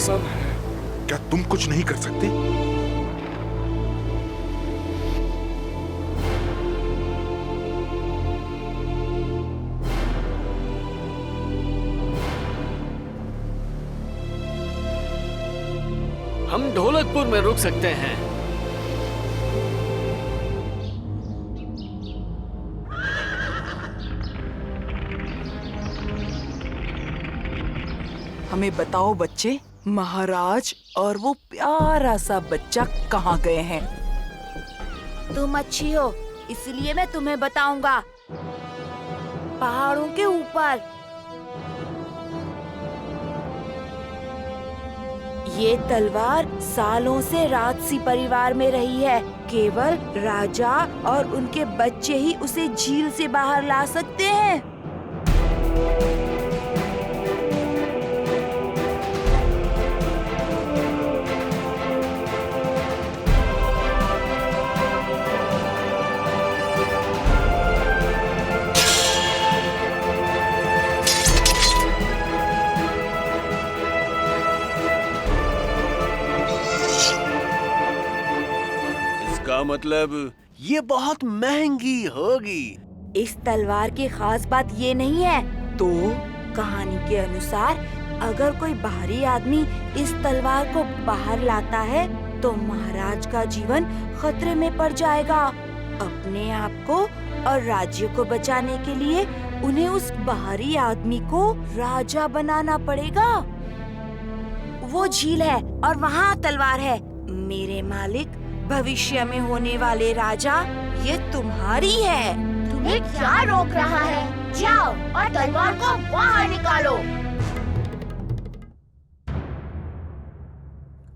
साहब, क्या तुम कुछ नहीं कर सकते? हम ढोलकपुर में रुक सकते हैं। हमें बताओ बच्चे, महाराज और वो प्यारा सा बच्चा कहाँ गए हैं? तुम अच्छी हो इसलिए मैं तुम्हें बताऊंगा। पहाड़ों के ऊपर। ये तलवार सालों से राजसी परिवार में रही है। केवल राजा और उनके बच्चे ही उसे झील से बाहर ला सकते हैं। मतलब ये बहुत महंगी होगी। इस तलवार की खास बात ये नहीं है। तो कहानी के अनुसार अगर कोई बाहरी आदमी इस तलवार को बाहर लाता है तो महाराज का जीवन खतरे में पड़ जाएगा। अपने आप को और राज्य को बचाने के लिए उन्हें उस बाहरी आदमी को राजा बनाना पड़ेगा। वो झील है और वहाँ तलवार है। मेरे मालिक, भविष्य में होने वाले राजा, ये तुम्हारी है। तुम्हें क्या रोक रहा है? जाओ और तलवार को बाहर निकालो।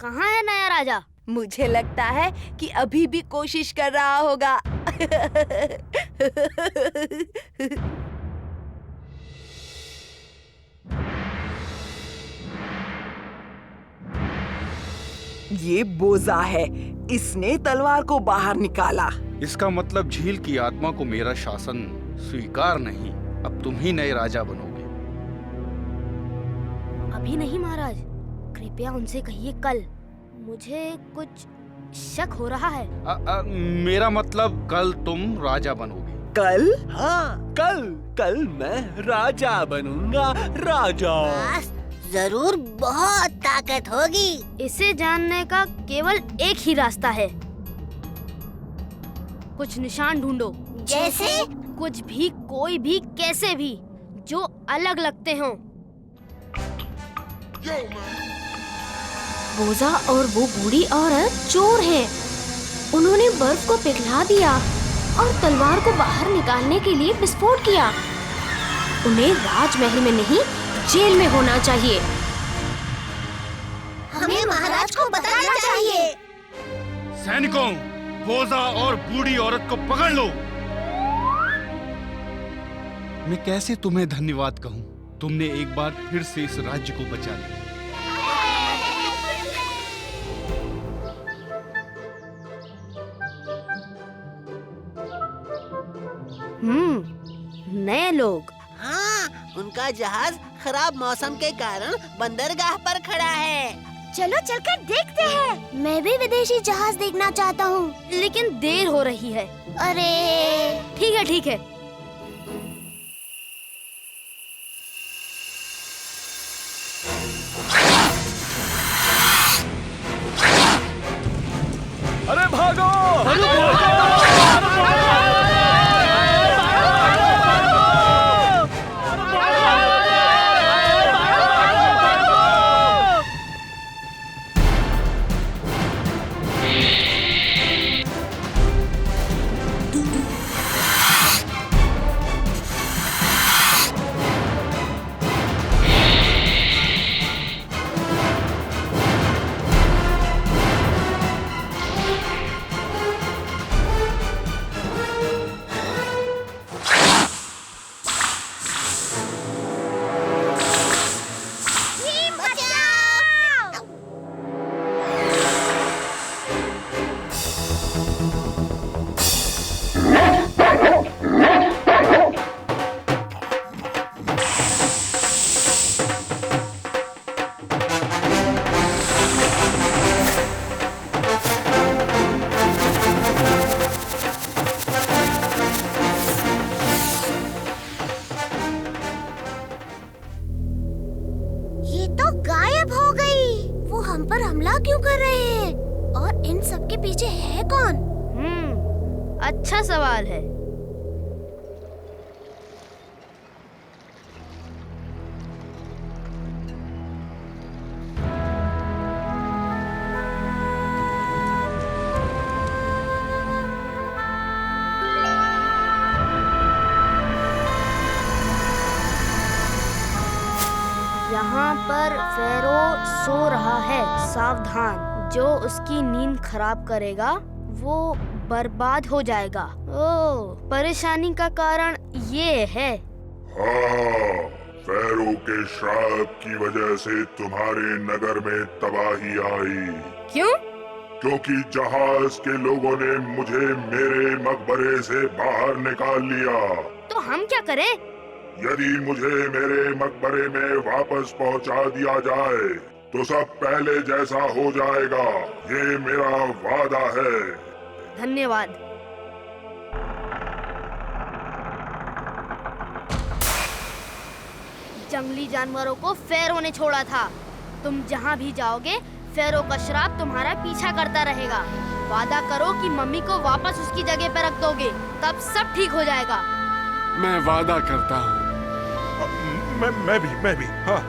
कहाँ है नया राजा? मुझे लगता है कि अभी भी कोशिश कर रहा होगा। ये बोजा है, इसने तलवार को बाहर निकाला। इसका मतलब झील की आत्मा को मेरा शासन स्वीकार नहीं। अब तुम ही नए राजा बनोगे। अभी नहीं महाराज, कृपया उनसे कहिए कल। मुझे कुछ शक हो रहा है। मेरा मतलब कल तुम राजा बनोगे। कल? हाँ, कल मैं राजा बनूंगा। राजा जरूर बहुत ताकत होगी। इसे जानने का केवल एक ही रास्ता है। कुछ निशान ढूंढो। जैसे? कुछ भी, कोई भी, कैसे भी, जो अलग लगते हों। बोजा और वो बूढ़ी औरत चोर हैं। उन्होंने बर्फ को पिघला दिया और तलवार को बाहर निकालने के लिए विस्फोट किया। उन्हें राजमहल में नहीं, जेल में होना चाहिए। हमें महाराज को बताना चाहिए। सैनिकों, बोजा और बूढ़ी औरत को पकड़ लो। मैं कैसे तुम्हें धन्यवाद कहूँ? तुमने एक बार फिर से इस राज्य को बचा लिया। नए लोग। हाँ, उनका जहाज खराब मौसम के कारण बंदरगाह पर खड़ा है। चलो चलकर देखते हैं। मैं भी विदेशी जहाज देखना चाहता हूँ, लेकिन देर हो रही है। अरे ठीक है। अरे भागो! पीछे है कौन? अच्छा सवाल है। यहाँ पर फेरो सो रहा है। सावधान, जो उसकी नींद खराब करेगा वो बर्बाद हो जाएगा। ओह, परेशानी का कारण ये है। हाँ, फेरो के श्राप की वजह से तुम्हारे नगर में तबाही आई। क्यों? क्योंकि जहाज के लोगों ने मुझे मेरे मकबरे से बाहर निकाल लिया। तो हम क्या करें? यदि मुझे मेरे मकबरे में वापस पहुंचा दिया जाए तो सब पहले जैसा हो जाएगा। ये मेरा वादा है। धन्यवाद। जंगली जानवरों को फेरो ने छोड़ा था। तुम जहाँ भी जाओगे फेरो का श्राप तुम्हारा पीछा करता रहेगा। वादा करो कि मम्मी को वापस उसकी जगह पर रख दोगे, तब सब ठीक हो जाएगा। मैं वादा करता हूँ। मैं भी हाँ।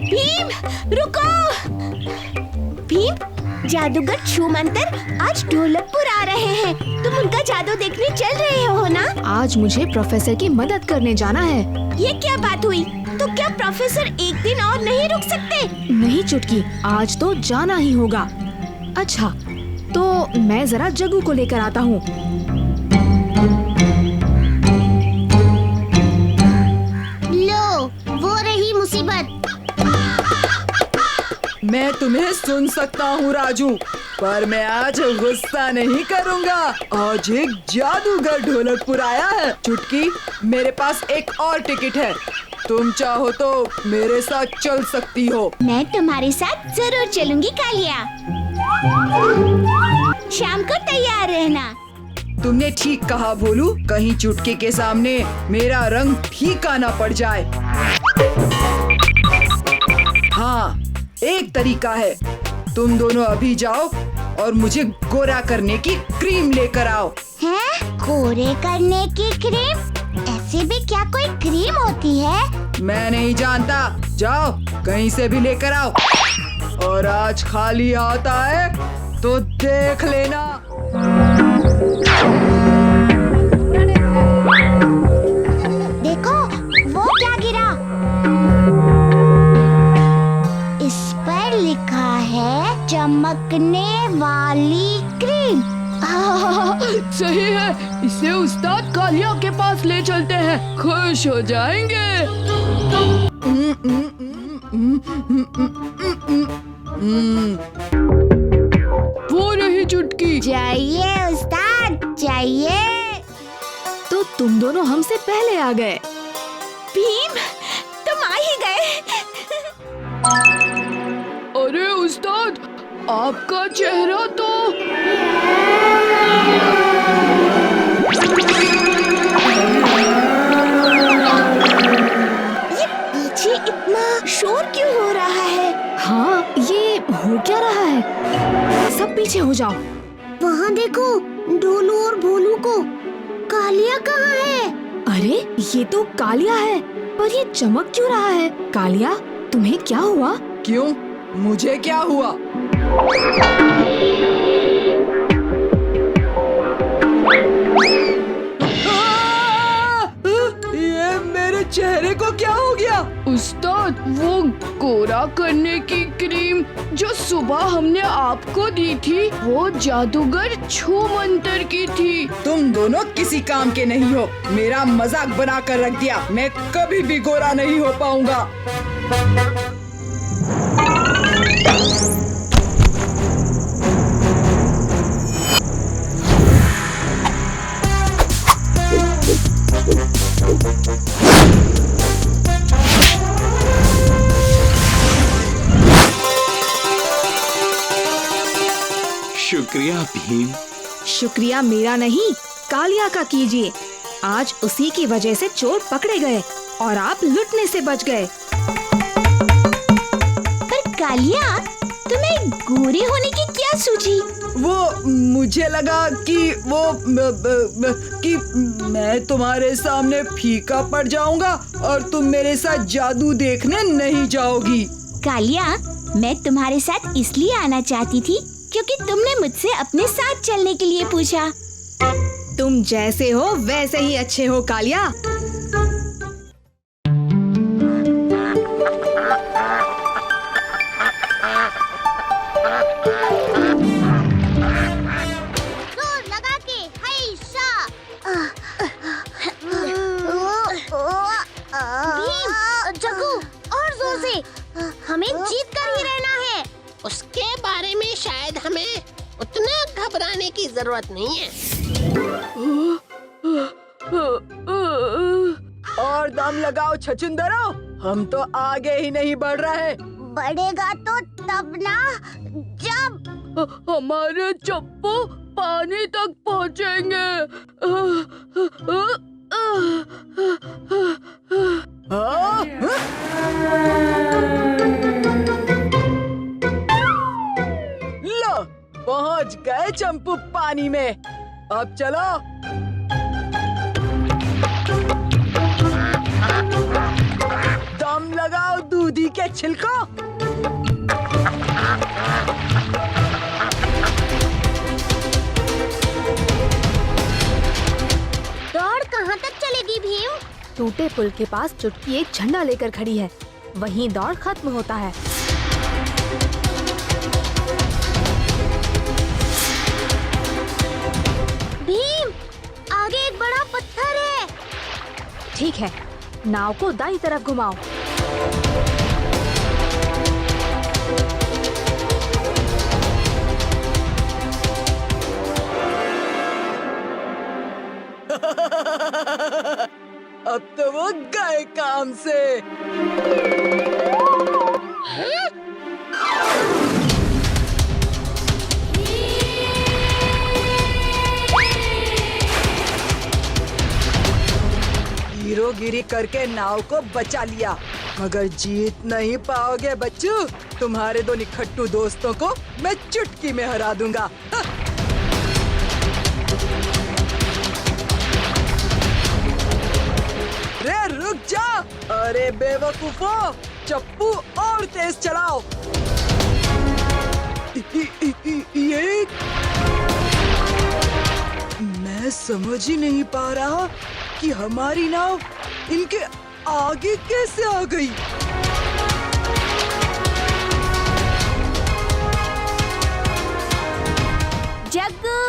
भीम, रुको! भीम, जादूगर छू मंतर आज ढोलकपुर आ रहे हैं। तुम उनका जादू देखने चल रहे हो ना? आज मुझे प्रोफेसर की मदद करने जाना है। ये क्या बात हुई? तो क्या प्रोफेसर एक दिन और नहीं रुक सकते? नहीं चुटकी, आज तो जाना ही होगा। अच्छा, तो मैं जरा जग्गू को लेकर आता हूँ। लो, वो रही मुसीबत। मैं तुम्हें सुन सकता हूँ राजू, पर मैं आज गुस्सा नहीं करूँगा। आज एक जादूगर ढोलकपुर आया है। चुटकी, मेरे पास एक और टिकट है। तुम चाहो तो मेरे साथ चल सकती हो। मैं तुम्हारे साथ जरूर चलूंगी कालिया। शाम को तैयार रहना। तुमने ठीक कहा भोलू, कहीं चुटकी के सामने मेरा रंग फीका ना पड़ जाए। हाँ, एक तरीका है। तुम दोनों अभी जाओ और मुझे गोरा करने की क्रीम लेकर आओ। हैं? गोरे करने की क्रीम? ऐसे भी क्या कोई क्रीम होती है? मैं नहीं जानता। जाओ, कहीं से भी लेकर आओ। और आज खाली आता है तो देख लेना। देखो, वो क्या गिरा? इस पर लिखा है चमकने वाली क्रीम। सही है, इसे उस्ताद कालिया के पास ले चलते हैं, खुश हो जाएंगे। वो रही चुटकी। जाइए उस्ताद, जाइए। तो तुम दोनों हमसे पहले आ गए। भीम, तुम आ ही गए। अरे उस्ताद, आपका चेहरा तो ये पीछे इतना शोर क्यों हो रहा है? हाँ, ये हो क्या रहा है? सब पीछे हो जाओ। वहाँ देखो, ढोलू और भोलू को। कालिया कहाँ है? अरे, ये तो कालिया है, पर ये चमक क्यों रहा है? कालिया, तुम्हें क्या हुआ? क्यों? मुझे क्या हुआ? ये मेरे चेहरे को क्या हो गया? उस्ताद, वो गोरा करने की क्रीम जो सुबह हमने आपको दी थी, वो जादूगर छू मंतर की थी। तुम दोनों किसी काम के नहीं हो। मेरा मजाक बना कर रख दिया। मैं कभी भी गोरा नहीं हो पाऊंगा। शुक्रिया भीम, शुक्रिया मेरा नहीं, कालिया का कीजिए। आज उसी की वजह से चोर पकड़े गए और आप लुटने से बच गए। पर कालिया, तुम्हें गोरे होने की क्या सूझी? वो मुझे लगा कि कि मैं तुम्हारे सामने फीका पड़ जाऊंगा और तुम मेरे साथ जादू देखने नहीं जाओगी। कालिया, मैं तुम्हारे साथ इसलिए आना चाहती थी क्योंकि तुमने मुझसे अपने साथ चलने के लिए पूछा। तुम जैसे हो वैसे ही अच्छे हो कालिया। हमें जीत कर ही रहना है। उसके बारे में शायद हमें उतना घबराने की जरूरत नहीं है। और दम लगाओ छछुंदरो, हम तो आगे ही नहीं बढ़ रहे। बढ़ेगा तो तब ना, जब हमारे चप्पू पानी तक पहुँचेंगे। लो, पहुँच गए चंपू पानी में। अब चलो। दम लगाओ दूधी के छिलको। दौड़ कहाँ तक चलेगी भीम? टूटे पुल के पास चुटकी एक झंडा लेकर खड़ी है, वहीं दौड़ खत्म होता है। भीम, आगे एक बड़ा पत्थर है। ठीक है, नाव को दाईं तरफ घुमाओ। अब तो वो गए काम से। हीरोगिरी करके नाव को बचा लिया, मगर जीत नहीं पाओगे बच्चू। तुम्हारे दो निखट्टू दोस्तों को मैं चुटकी में हरा दूंगा। रे रुक जा! अरे बेवकूफो, चप्पू और तेज चलाओ। ये मैं समझ ही नहीं पा रहा कि हमारी नाव इनके आगे कैसे आ गई। जग्गू,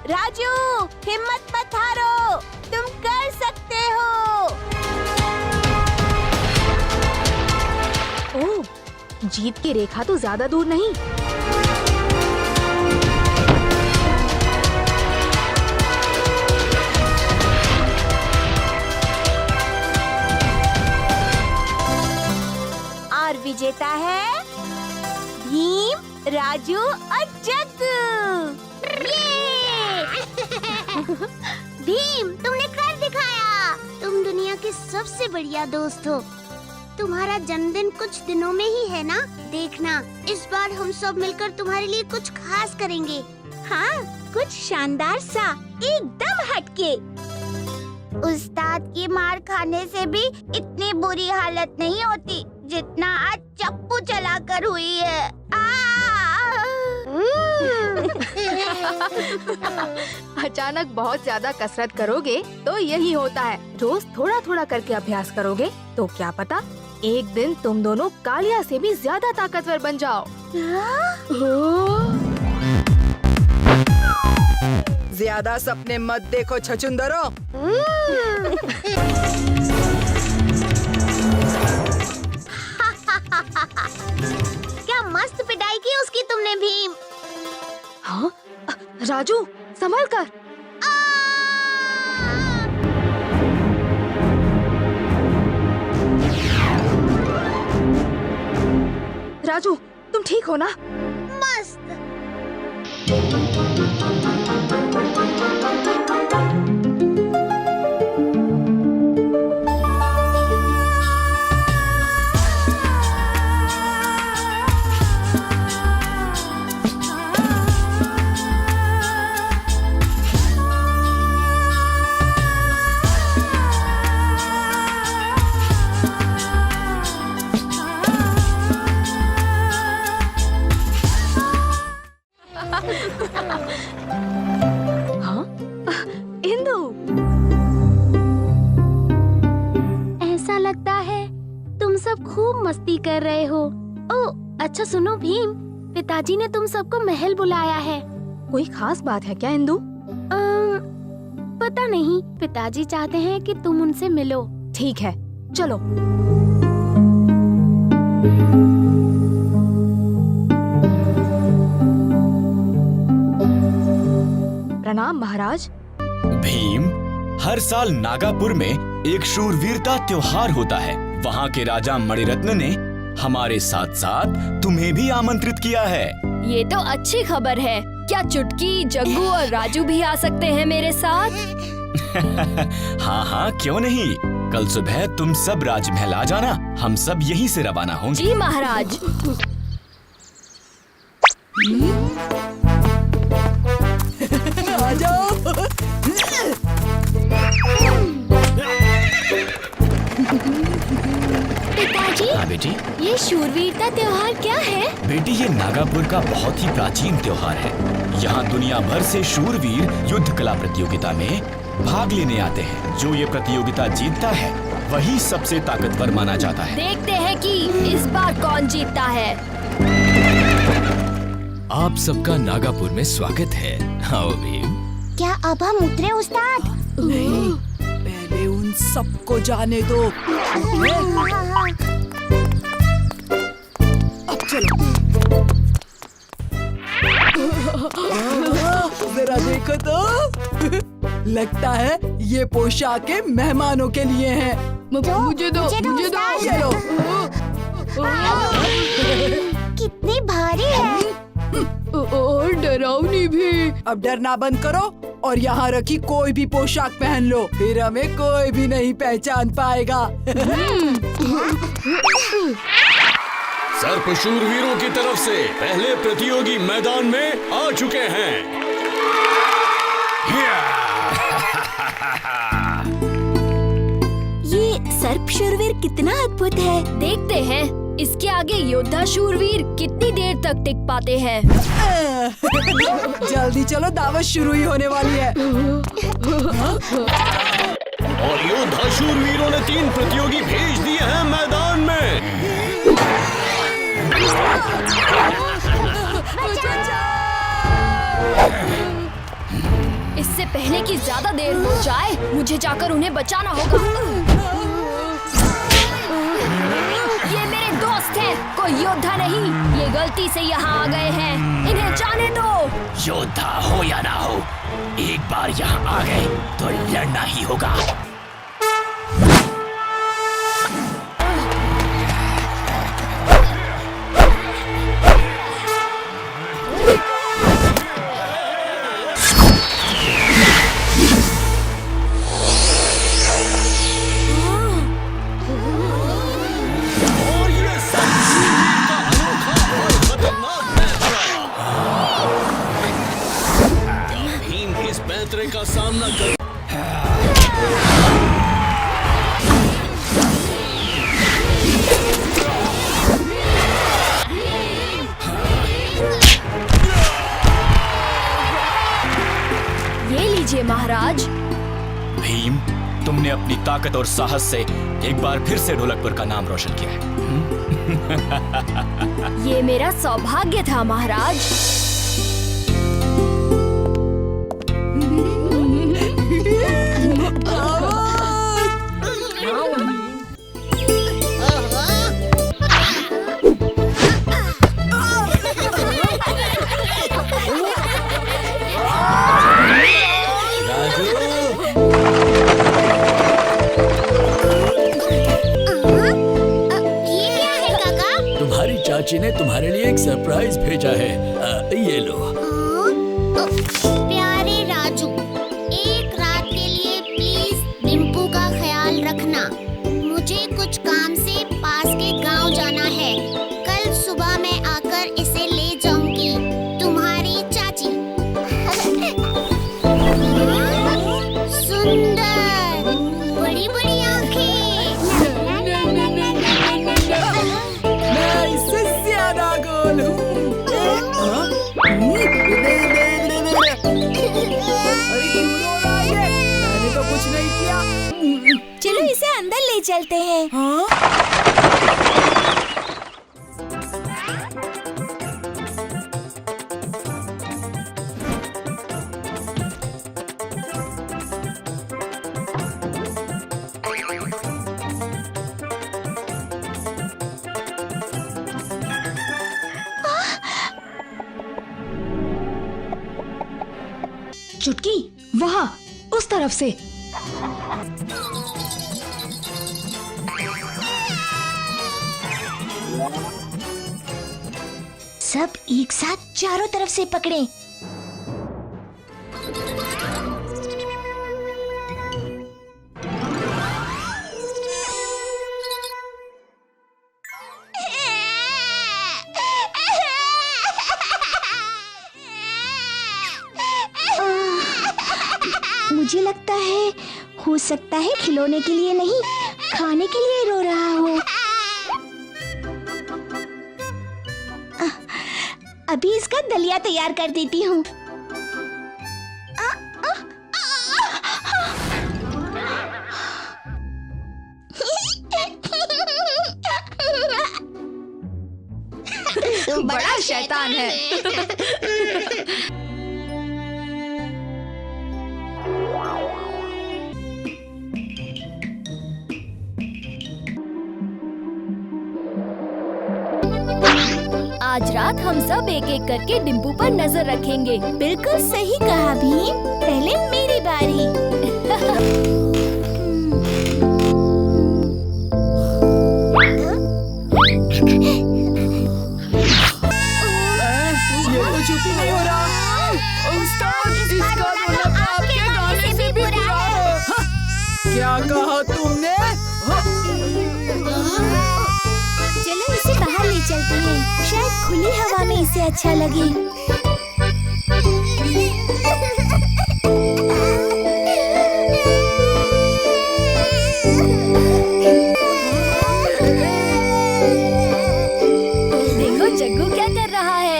राजू, हिम्मत मत हारो, तुम कर सकते हो। ओह, जीत की रेखा तो ज्यादा दूर नहीं। और विजेता है भीम, राजू और जग्गू। भीम, तुमने कर दिखाया। तुम दुनिया के सबसे बढ़िया दोस्त हो। तुम्हारा जन्मदिन कुछ दिनों में ही है ना? देखना, इस बार हम सब मिलकर तुम्हारे लिए कुछ खास करेंगे। हाँ, कुछ शानदार सा, एकदम हटके। उस्ताद की मार खाने से भी इतनी बुरी हालत नहीं होती जितना आज चप्पू चलाकर हुई है। अचानक बहुत ज्यादा कसरत करोगे तो यही होता है। रोज थोड़ा थोड़ा करके अभ्यास करोगे तो क्या पता एक दिन तुम दोनों कालिया से भी ज्यादा ताकतवर बन जाओ। ज्यादा सपने मत देखो छछुंदरो। क्या मस्त पिटाई की उसकी तुमने भीम। हाँ, राजू संभल कर। राजू, तुम ठीक हो ना? मस्त। खूब मस्ती कर रहे हो। ओह अच्छा सुनो भीम, पिताजी ने तुम सबको महल बुलाया है। कोई खास बात है क्या इंदु? पता नहीं, पिताजी चाहते हैं कि तुम उनसे मिलो। ठीक है, चलो। प्रणाम महाराज। भीम, हर साल नागापुर में एक शूरवीरता त्योहार होता है। वहाँ के राजा मणिरत्न ने हमारे साथ साथ तुम्हें भी आमंत्रित किया है। ये तो अच्छी खबर है। क्या चुटकी, जग्गू और राजू भी आ सकते हैं मेरे साथ? हाँ हाँ, क्यों नहीं। कल सुबह तुम सब राजमहल आ जाना, हम सब यहीं से रवाना होंगे। जी महाराज। आ जाओ। पिताजी, हाँ बेटी। ये शूरवीरता त्योहार क्या है? बेटी, ये नागापुर का बहुत ही प्राचीन त्योहार है। यहाँ दुनिया भर से शूरवीर युद्ध कला प्रतियोगिता में भाग लेने आते हैं। जो ये प्रतियोगिता जीतता है वही सबसे ताकतवर माना जाता है। देखते हैं कि इस बार कौन जीतता है। आप सबका नागापुर में स्वागत है। आओ भीम। क्या अब हम उतरे उस्ताद? नहीं, पहले उन सबको जाने दो। अब चलो। जरा देखो तो। लगता है ये पोशाकें मेहमानों के लिए हैं। मुझे दो, मुझे दो। ये लो। कितनी भारी है और डरावनी भी। अब डरना बंद करो और यहाँ रखी कोई भी पोशाक पहन लो, फिर हमें कोई भी नहीं पहचान पाएगा। सर्प शूरवीरों की तरफ से पहले प्रतियोगी मैदान में आ चुके हैं। ये सर्प शूरवीर कितना अद्भुत है। देखते हैं इसके आगे योद्धा शूरवीर कितनी देर तक टिक पाते हैं। जल्दी चलो, दावत शुरू ही होने वाली है। और योद्धा शूरवीरों ने 3 प्रतियोगी भेज दिए हैं मैदान में। इससे पहले कि ज्यादा देर हो जाए, मुझे जाकर उन्हें बचाना होगा। ये मेरे दोस्त हैं, कोई योद्धा नहीं। ये गलती से यहाँ आ गए हैं, इन्हें जाने दो। योद्धा हो या ना हो, एक बार यहाँ आ गए तो लड़ना ही होगा। का सामना कर। ये लीजिए महाराज। भीम, तुमने अपनी ताकत और साहस से एक बार फिर से ढोलकपुर का नाम रोशन किया है। ये मेरा सौभाग्य था महाराज। चाची ने तुम्हारे लिए एक सरप्राइज भेजा है। ये लो। प्यारे राजू, एक रात के लिए प्लीज डिम्पू का ख्याल रखना। मुझे कुछ काम से पास के गांव जाना है। कल सुबह मैं आकर इसे ले जाऊंगी। तुम्हारी चाची। सुंदर, बड़ी बड़ी आंखें। मैंने तो कुछ नहीं किया। चलो इसे अंदर ले ले चलते हैं। चुटकी, वहाँ उस तरफ से। सब एक साथ चारों तरफ से पकड़ें। मुझे लगता है, हो सकता है खिलौने के लिए नहीं, खाने के लिए रो रहा हो। अभी इसका दलिया तैयार कर देती हूँ। तू बड़ा शैतान है। आज रात हम सब एक एक करके डिम्पू पर नजर रखेंगे। बिल्कुल सही कहा भीम, पहले मेरी बारी। ये तो चुप नहीं हो रहा। उस्ताद, इसका मतलब आपके गाने से भी बुरा है। क्या कहा तुमने? चलो इसे बाहर ले चलते हैं, शायद खुली हवा में इसे अच्छा लगे। देखो जग्गू क्या कर रहा है।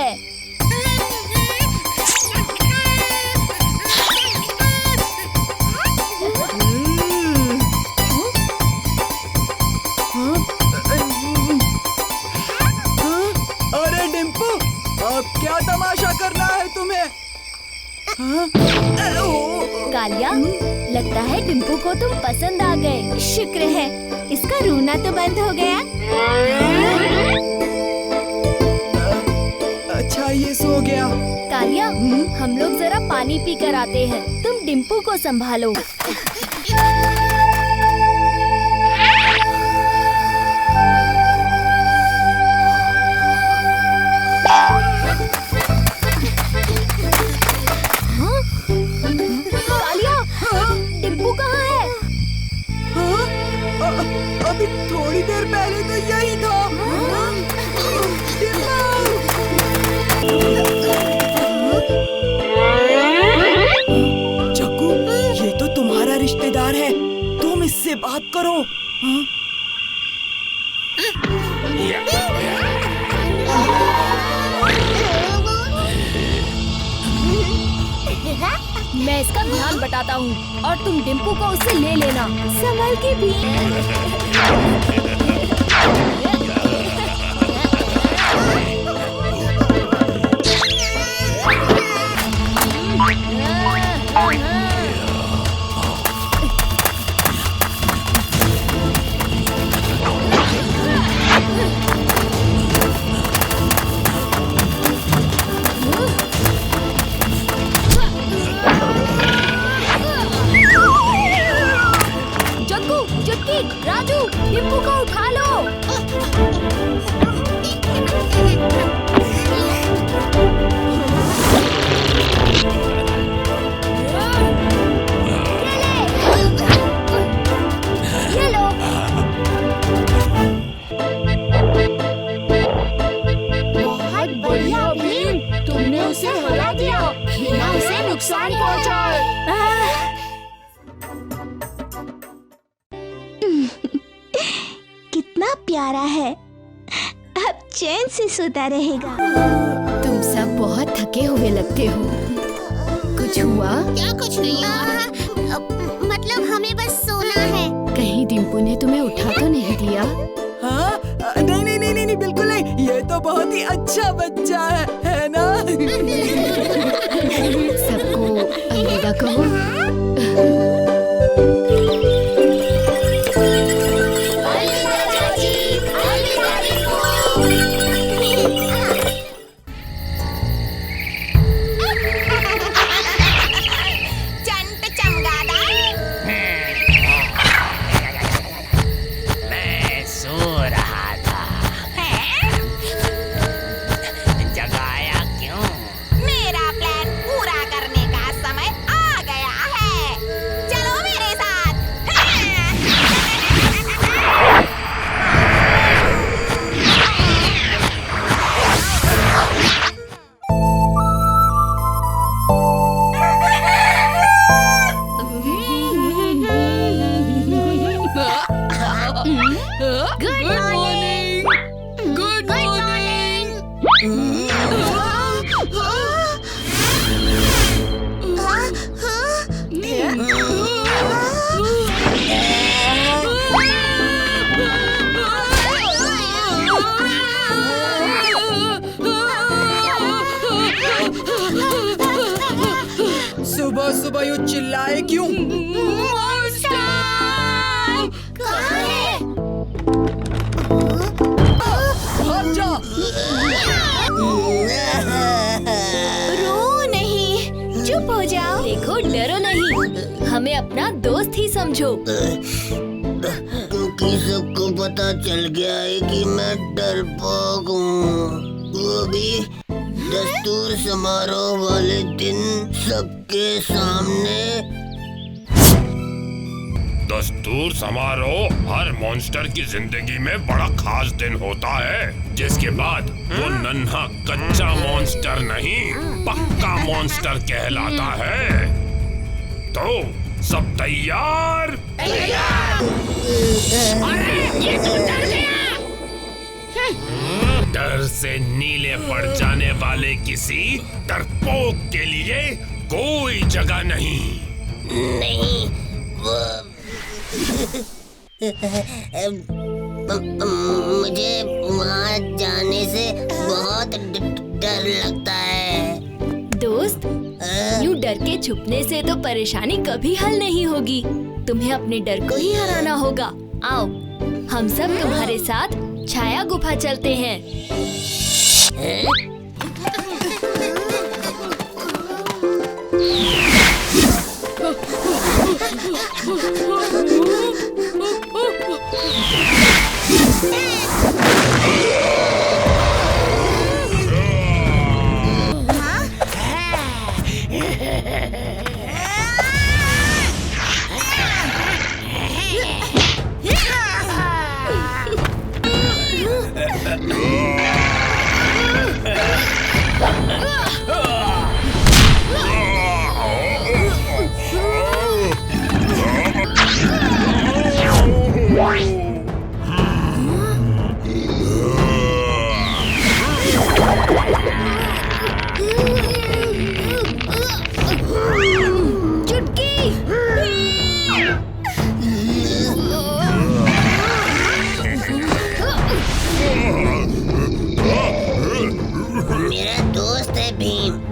अरे डिम्पू, अब क्या तमाशा करना है तुम्हें? कालिया, लगता है डिम्पू को तुम पसंद आ गए। शुक्र है, इसका रोना तो बंद हो गया। अच्छा ये सो गया। कालिया, हम लोग जरा पानी पी कर आते हैं, तुम डिम्पू को संभालो। डिम्पू कहाँ है? अभी थोड़ी देर पहले तो यही था। चक्कू, ये तो तुम्हारा रिश्तेदार है, तुम इससे बात करो। मैं इसका ध्यान बटाता हूँ और तुम डिम्पू को उससे ले लेना। संभल के भी। राजू, डिम्पू को उठा लो। ये लो। बहुत बढ़िया भीम, तुमने उसे हरा दिया, बिना उसे नुकसान पहुंचाए। कितना प्यारा है, अब चैन से सोता रहेगा। तुम सब बहुत थके हुए लगते हो, कुछ हुआ? क्या कुछ नहीं हुआ, मतलब हमें बस सोना है। कहीं डिम्पू ने तुम्हें उठा तो नहीं दिया? हाँ नहीं नहीं नहीं नहीं बिल्कुल नहीं, ये तो बहुत ही अच्छा बच्चा है ना? सबको अलविदा कहो। सुबह सुबह यूँ चिल्लाए क्यों? भाग जा। रो नहीं, चुप हो जाओ। देखो डरो नहीं, हमें अपना दोस्त ही समझो। क्योंकि सबको पता चल गया है कि मैं डरपोक हूँ, वो भी दस्तूर समारोह वाले दिन सबके सामने। दस्तूर समारोह हर मॉन्स्टर की जिंदगी में बड़ा खास दिन होता है, जिसके बाद वो नन्हा कच्चा मॉन्स्टर नहीं पक्का मॉन्स्टर कहलाता है। तो सब तैयार? ये तो डर गया। डर से नीले पड़ जाने वाले किसी डरपोक के लिए कोई जगह नहीं। नहीं, मुझे वहाँ जाने से बहुत डर लगता है। दोस्त, यूँ डर के छुपने से तो परेशानी कभी हल नहीं होगी। तुम्हें अपने डर को ही हराना होगा। आओ, हम सब तुम्हारे साथ छाया गुफा चलते हैं।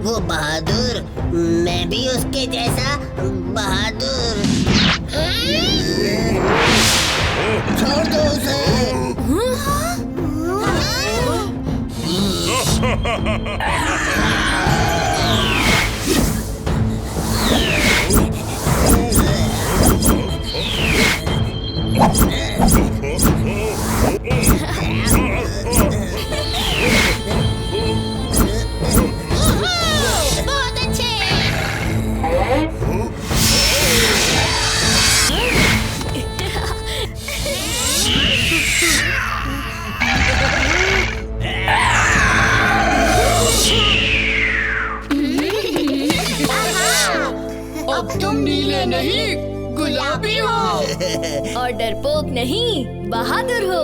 वो बहादुर, मैं भी उसके जैसा बहादुर। छोड़ दो उसे। अब तुम नीले नहीं गुलाबी हो और डरपोक नहीं बहादुर हो।